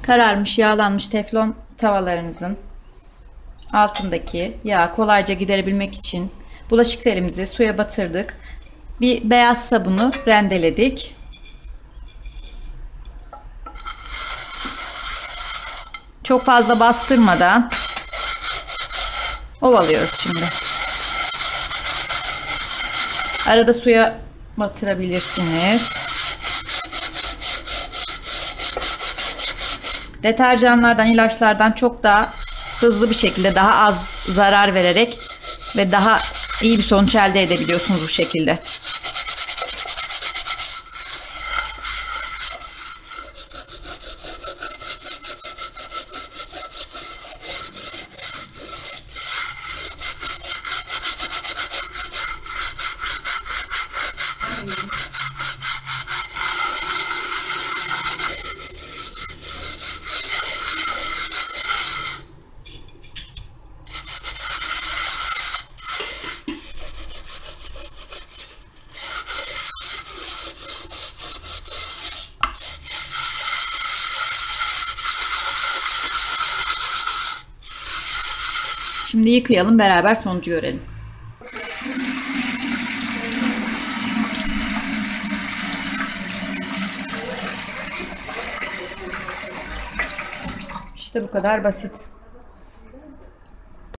Kararmış, yağlanmış teflon tavalarımızın altındaki yağı kolayca giderebilmek için bulaşıklarımızı suya batırdık. Bir beyaz sabunu rendeledik. Çok fazla bastırmadan ovalıyoruz şimdi. Arada suya batırabilirsiniz. Deterjanlardan, ilaçlardan çok daha hızlı bir şekilde, daha az zarar vererek ve daha iyi bir sonuç elde edebiliyorsunuz bu şekilde. Şimdi yıkayalım, beraber sonucu görelim. İşte bu kadar basit.